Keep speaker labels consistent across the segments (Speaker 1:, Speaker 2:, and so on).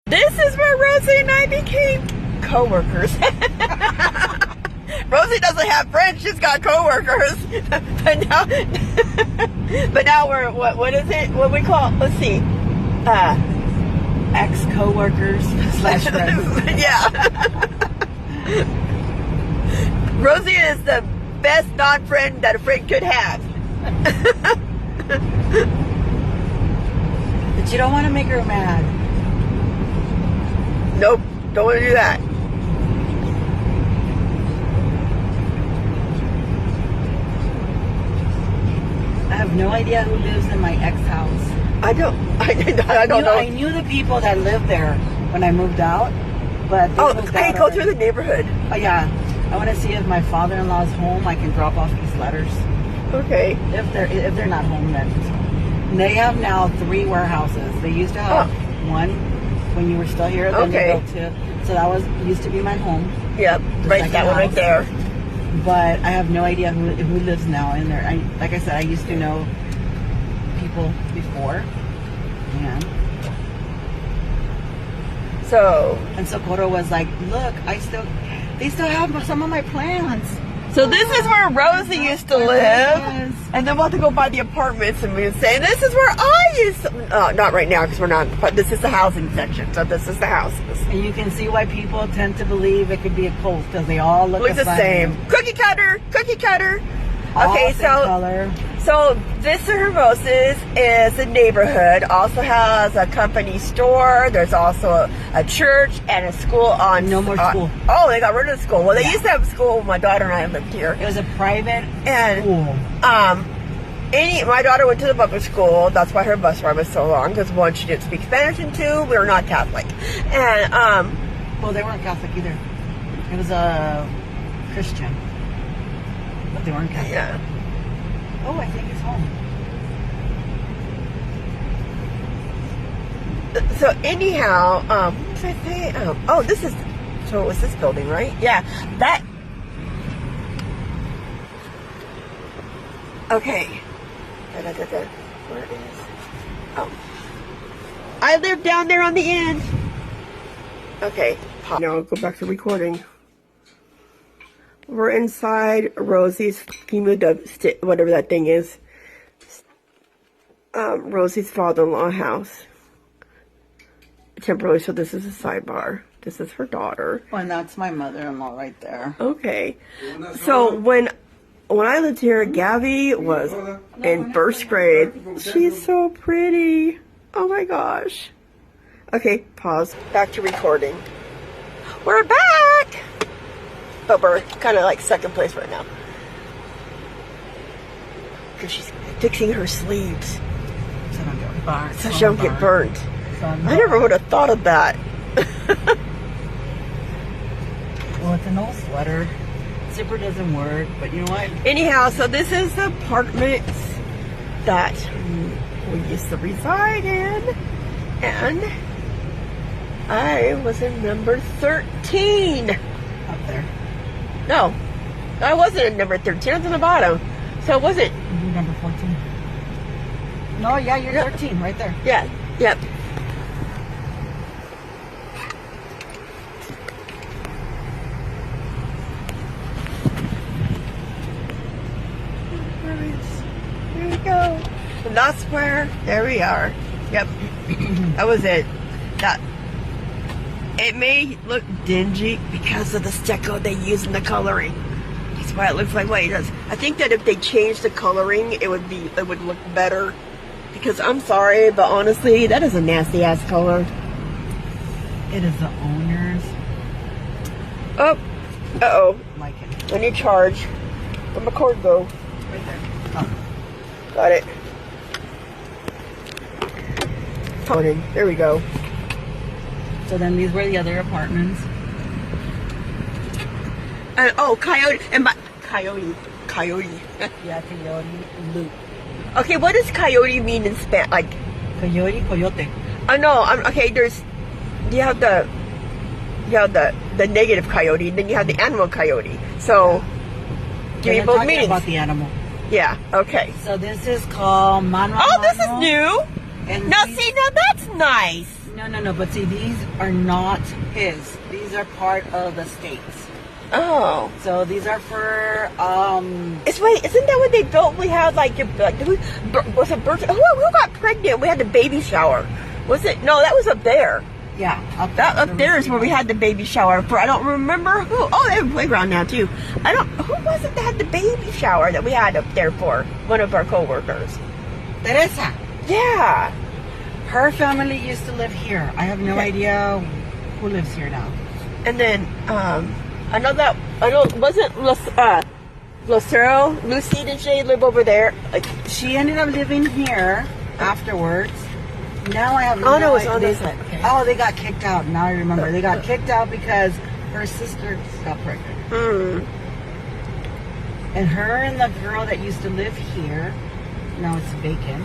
Speaker 1: This is where Rosie and I became co-workers. Rosie doesn't have friends, she's got co-workers. but now we're, what is it? What we call, let's see.
Speaker 2: Ex-co-workers / friends.
Speaker 1: Yeah. Rosie is the best non-friend that a friend could have.
Speaker 2: But you don't want to make her mad.
Speaker 1: Nope, don't want to do that.
Speaker 2: I have no idea who lives in my ex house.
Speaker 1: I don't know.
Speaker 2: I knew the people that lived there when I moved out, but they moved
Speaker 1: hey,
Speaker 2: out
Speaker 1: go
Speaker 2: already.
Speaker 1: through the neighborhood.
Speaker 2: Oh yeah, I want to see if my father-in-law's home. I can drop off these letters.
Speaker 1: Okay.
Speaker 2: If they're not home, then they have now 3 warehouses. They used to have one when you were still here. Then they built 2. So that used to be my home.
Speaker 1: Yep, right, that one right there.
Speaker 2: But I have no idea who lives now in there. Like I said, I used to know people before. And Socorro was like, look, they still have some of my plants.
Speaker 1: So this is where Rosie used to live. Yes. And then we'll have to go buy the apartments and we would say, this is where I used to, not right now because we're not, but this is the housing section. So this is the houses.
Speaker 2: And you can see why people tend to believe it could be a cult because they all look
Speaker 1: the same. Cookie cutter. Okay, so Vista Hermosa is a neighborhood. Also has a company store. There's also a church and a school on.
Speaker 2: No more school.
Speaker 1: Oh, they got rid of the school. Well, they used to have a school when my daughter and I lived here.
Speaker 2: It was a private
Speaker 1: school. My daughter went to the public school. That's why her bus ride was so long. Because 1, she didn't speak Spanish, and 2, we were not Catholic. And
Speaker 2: well, they weren't Catholic either. It was a Christian, but they weren't Catholic.
Speaker 1: Yeah.
Speaker 2: Oh, I think it's home.
Speaker 1: So anyhow, what was I saying? Oh, this is. So it was this building, right? Yeah. That. Okay. Where is? Oh. I live down there on the end. Okay. Now I'll go back to recording. We're inside Rosie's whatever that thing is. Rosie's father-in-law house. Temporarily, so this is a sidebar. This is her daughter.
Speaker 2: Oh, and that's my mother-in-law right there.
Speaker 1: Okay. So when I lived here, Gabby was in 1st grade. She's so pretty. Oh my gosh. Okay, pause. Back to recording. We're back! But we're kind of like 2nd place right now. Because she's fixing her sleeves.
Speaker 2: So don't get burnt.
Speaker 1: So she don't get burnt. I never would have thought of that.
Speaker 2: Well, it's an old sweater. Zipper doesn't work, but you know what?
Speaker 1: Anyhow, so this is the apartments that we used to reside in. And I was in number 13.
Speaker 2: Up there.
Speaker 1: No, I wasn't in number 13. I was in the bottom. So it wasn't.
Speaker 2: You're number 14. No, yeah, you're 13 right there.
Speaker 1: Yeah, yep. There we go. So that's where, there we are. Yep. That was it. It may look dingy because of the stucco they use in the coloring. That's why it looks like what it does. I think that if they changed the coloring, it would look better. Because I'm sorry, but honestly, that is a nasty ass color.
Speaker 2: It is the owner's.
Speaker 1: Oh, uh-oh.
Speaker 2: Like it.
Speaker 1: I need charge. Where'd my cord go?
Speaker 2: Right there. Oh.
Speaker 1: Got it. There we go.
Speaker 2: So then these were the other apartments.
Speaker 1: And Coyote. Coyote.
Speaker 2: Yeah, Coyote Loop.
Speaker 1: Okay, what does coyote mean in Spanish? Like
Speaker 2: Coyote.
Speaker 1: I know. Okay. You have the negative coyote, and then you have the animal coyote. So give me both meanings.
Speaker 2: About the animal.
Speaker 1: Yeah. Okay.
Speaker 2: So this is called Mano.
Speaker 1: Oh, this is new.
Speaker 2: And
Speaker 1: now that's nice.
Speaker 2: No. But see, these are not his. These are part of the state's.
Speaker 1: Oh.
Speaker 2: So these are for,
Speaker 1: Wait, isn't that what they built? We had was it Broetje? Who got pregnant? We had the baby shower. Was it? No, that was up there.
Speaker 2: Yeah.
Speaker 1: Up there is where we had the baby shower for. I don't remember who. Oh, they have a playground now too. Who was it that had the baby shower that we had up there for? One of our coworkers.
Speaker 2: Teresa.
Speaker 1: Yeah.
Speaker 2: Her family used to live here. I have no idea who lives here now.
Speaker 1: And then, wasn't Lucero, Lucy, did she live over there?
Speaker 2: She ended up living here afterwards. Now I have no
Speaker 1: it was
Speaker 2: idea.
Speaker 1: on this side. Okay.
Speaker 2: Oh, they got kicked out. Now I remember. They got kicked out because her sister got pregnant. And her and the girl that used to live here, now it's vacant,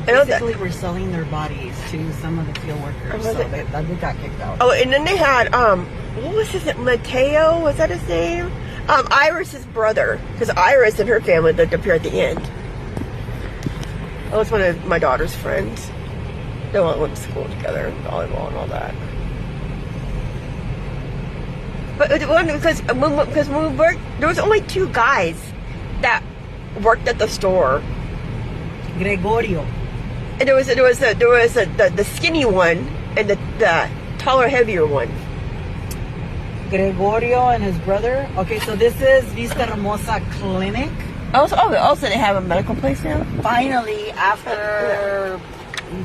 Speaker 2: basically were selling their bodies to some of the field workers. So they got kicked out.
Speaker 1: Oh, and then they had, what was his name? Mateo? Was that his name? Iris's brother. Because Iris and her family lived up here at the end. That was one of my daughter's friends. They all went to school together, volleyball and all that. But because when we worked, there was only 2 guys that worked at the store.
Speaker 2: Gregorio.
Speaker 1: And there was the skinny one and the taller, heavier one.
Speaker 2: Gregorio and his brother. Okay, so this is Vista Hermosa Clinic.
Speaker 1: Also, they have a medical place now.
Speaker 2: Finally, after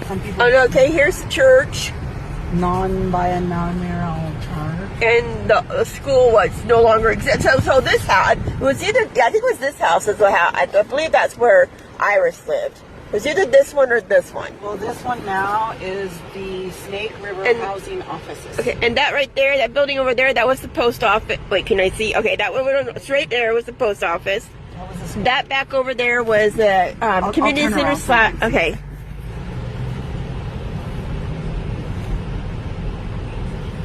Speaker 2: some people.
Speaker 1: Oh no! Okay, here's the church.
Speaker 2: Non-biennial charter.
Speaker 1: And the school was no longer exist. So this house, it was either, I think it was this house is the house. I believe that's where Iris lived. It was either this one or this one.
Speaker 2: Well, this one now is the Snake River Housing Offices.
Speaker 1: Okay, and that right there, that building over there, that was the post office. Wait, can I see? Okay, that one straight there was the post office. That back over there was the community center. Okay.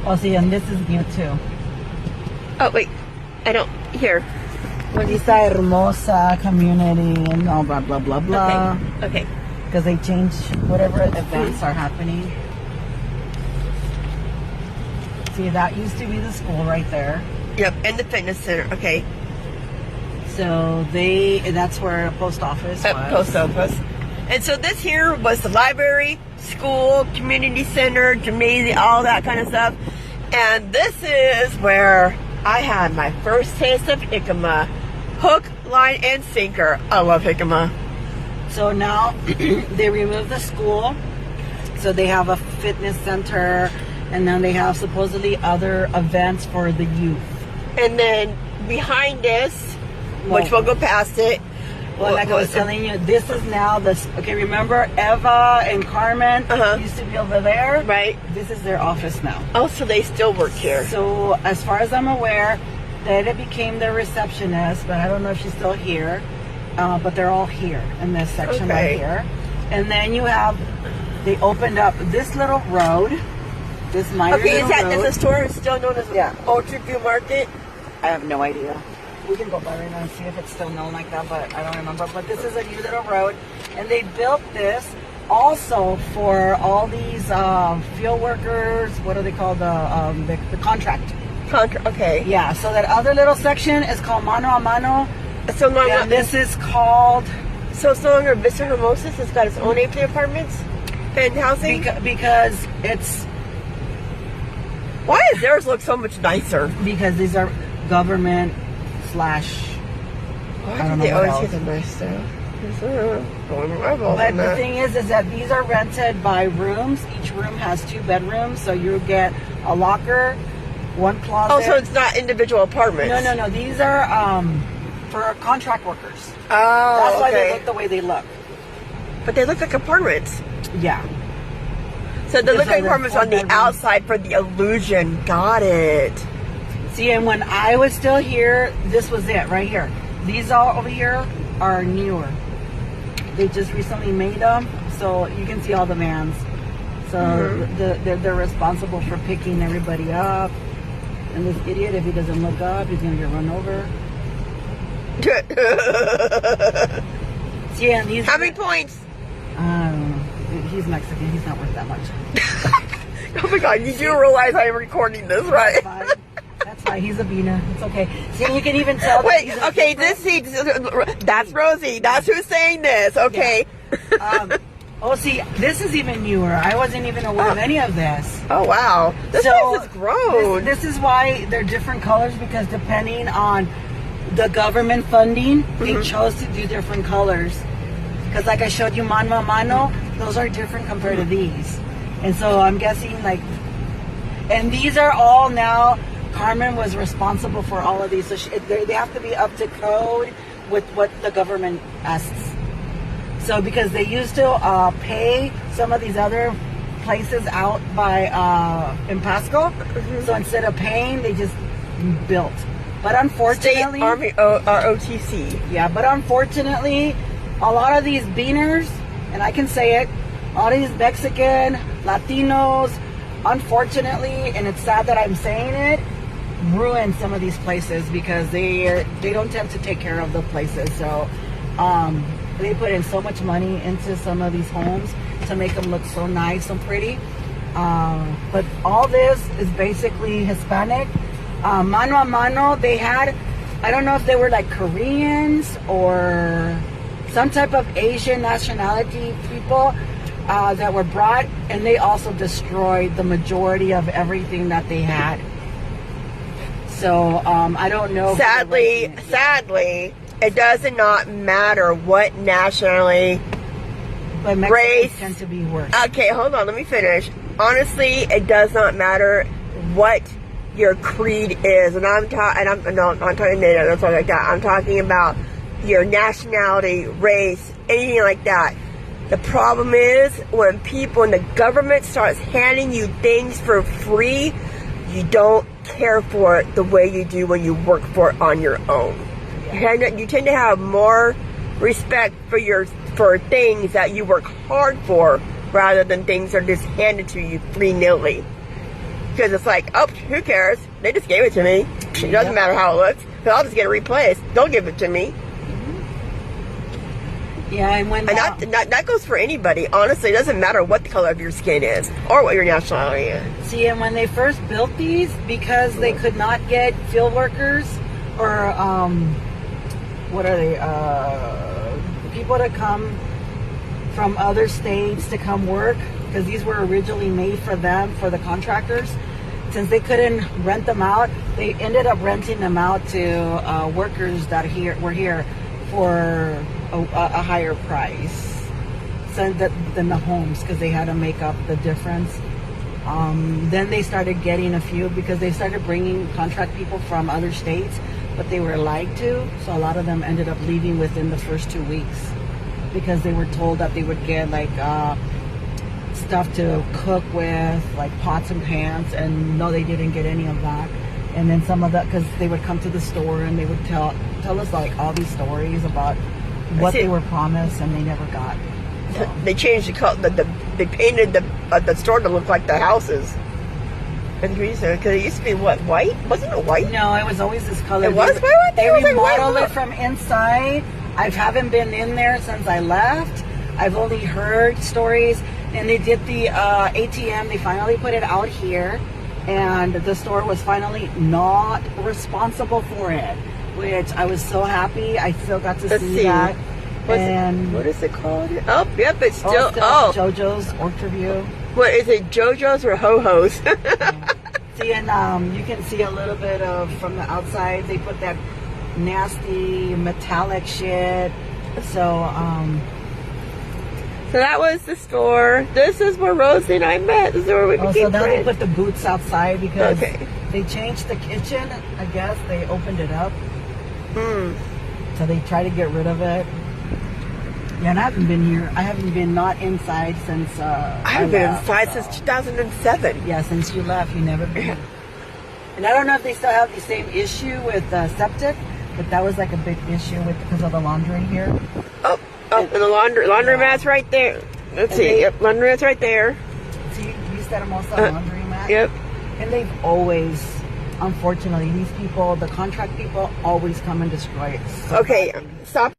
Speaker 2: Oh, see, and this is new too.
Speaker 1: Oh, wait. I don't. Here.
Speaker 2: Vista Hermosa Community and all blah, blah, blah, blah.
Speaker 1: Okay.
Speaker 2: Because they change whatever events are happening. See, that used to be the school right there.
Speaker 1: Yep, and the fitness center. Okay.
Speaker 2: So that's where the post office was.
Speaker 1: Post office. And so this here was the library, school, community center, gymnasium, all that kind of stuff. And this is where I had my first taste of jicama. Hook, line, and sinker. I love jicama.
Speaker 2: So now they removed the school. So they have a fitness center, and then they have supposedly other events for the youth.
Speaker 1: And then behind this, which we'll go past it.
Speaker 2: Well, like I was telling you, this is now okay, remember Eva and Carmen used to be over there?
Speaker 1: Right.
Speaker 2: This is their office now.
Speaker 1: Oh, so they still work here.
Speaker 2: So as far as I'm aware, Dada became their receptionist, but I don't know if she's still here. But they're all here in this section right here. And then you have, they opened up this little road, this minor little road.
Speaker 1: Is the store still known as OTPP Market?
Speaker 2: I have no idea. We can go by right now and see if it's still known like that, but I don't remember. But this is a new little road, and they built this also for all these field workers. What do they call the contract?
Speaker 1: Okay.
Speaker 2: Yeah. So that other little section is called mano a mano.
Speaker 1: So
Speaker 2: and this is called.
Speaker 1: So it's no longer Vista Hermosa. It's got its own AP apartments and housing.
Speaker 2: Because it's.
Speaker 1: Why does theirs look so much nicer?
Speaker 2: Because these are government. Why
Speaker 1: do they always get the nice stuff?
Speaker 2: But the thing is that these are rented by rooms. Each room has 2 bedrooms, so you get a locker, 1 closet.
Speaker 1: Oh, so it's not individual apartments?
Speaker 2: No. These are for contract workers.
Speaker 1: Oh,
Speaker 2: that's why they look the way they look.
Speaker 1: But they look like apartments.
Speaker 2: Yeah.
Speaker 1: So they look like apartments on the outside for the illusion. Got it.
Speaker 2: See, and when I was still here, this was it right here. These all over here are newer. They just recently made them, so you can see all the vans. So they're responsible for picking everybody up. And this idiot, if he doesn't look up, he's gonna get run over. See, and these.
Speaker 1: How many points?
Speaker 2: I don't know. he's Mexican. He's not worth that much.
Speaker 1: Oh my God, you do realize I'm recording this, right?
Speaker 2: That's fine. That's fine. He's a beaner. It's okay. See, you can even tell.
Speaker 1: Wait, okay, that's Rosie. That's who's saying this. Okay.
Speaker 2: Yeah. Oh, see, this is even newer. I wasn't even aware of any of this.
Speaker 1: Oh, wow. This place is grown.
Speaker 2: This is why they're different colors, because depending on the government funding, they chose to do different colors. Because like I showed you mano a mano, those are different compared to these. And so I'm guessing like, and these are all now, Carmen was responsible for all of these. So they have to be up to code with what the government asks. So because they used to pay some of these other places out by in Pasco, so instead of paying, they just built. But unfortunately,
Speaker 1: State Army ROTC.
Speaker 2: Yeah, but unfortunately, a lot of these beaners, and I can say it, all these Mexican, Latinos, unfortunately, and it's sad that I'm saying it, ruin some of these places because they don't tend to take care of the places. So they put in so much money into some of these homes to make them look so nice and pretty. But all this is basically Hispanic. Mano a mano, they had, I don't know if they were like Koreans or some type of Asian nationality people that were brought, and they also destroyed the majority of everything that they had. So I don't know.
Speaker 1: Sadly, it does not matter what nationality,
Speaker 2: but Mexicans
Speaker 1: race
Speaker 2: tend to be worse.
Speaker 1: Okay, hold on, let me finish. Honestly, it does not matter what your creed is, and I'm talking native, that's not like that. I'm talking about your nationality, race, anything like that. The problem is when the government starts handing you things for free, you don't care for it the way you do when you work for it on your own. You tend to have more respect for things that you work hard for rather than things that are just handed to you free-nilly. Because it's like, oh, who cares? They just gave it to me. It doesn't matter how it looks. So I'll just get it replaced. Don't give it to me.
Speaker 2: Yeah, and
Speaker 1: that goes for anybody. Honestly, it doesn't matter what the color of your skin is or what your nationality is.
Speaker 2: See, and when they first built these, because they could not get field workers or what are they? People to come from other states to come work, because these were originally made for them, for the contractors. Since they couldn't rent them out, they ended up renting them out to workers that were here for a higher price than the homes, because they had to make up the difference. Then they started getting a few, because they started bringing contract people from other states, but they were lied to. So a lot of them ended up leaving within the first 2 weeks, because they were told that they would get like stuff to cook with, like pots and pans, and no, they didn't get any of that. And then some of that, because they would come to the store and they would tell us like all these stories about what they were promised and they never got. So.
Speaker 1: They changed the color. They painted the store to look like the houses. And because it used to be white? Wasn't it white?
Speaker 2: No, it was always this color.
Speaker 1: It was white.
Speaker 2: They remodeled it from inside. I haven't been in there since I left. I've only heard stories. And they did the ATM. They finally put it out here, and the store was finally not responsible for it, which I was so happy. I still got to see that.
Speaker 1: What is it called? Oh, yep, it's still
Speaker 2: JoJo's Orchard View.
Speaker 1: What is it, JoJo's or Ho-Ho's?
Speaker 2: Yeah. See, and you can see a little bit of from the outside. They put that nasty metallic shit.
Speaker 1: So that was the store. This is where Rosie and I met. This is where we became
Speaker 2: so now
Speaker 1: friends.
Speaker 2: they put the boots outside because they changed the kitchen. I guess they opened it up. So they try to get rid of it. Yeah, and I haven't been here. I haven't been not inside since
Speaker 1: I haven't been inside since 2007.
Speaker 2: Yeah, since you left, you never been. And I don't know if they still have the same issue with septic, but that was like a big issue because of the laundry here.
Speaker 1: And the laundromat's right there. Let's see. Yep, laundromat's right there.
Speaker 2: See, Vista Hermosa laundromat.
Speaker 1: Yep.
Speaker 2: And they've always, unfortunately, these people, the contract people, always come and destroy it.
Speaker 1: Okay, stop.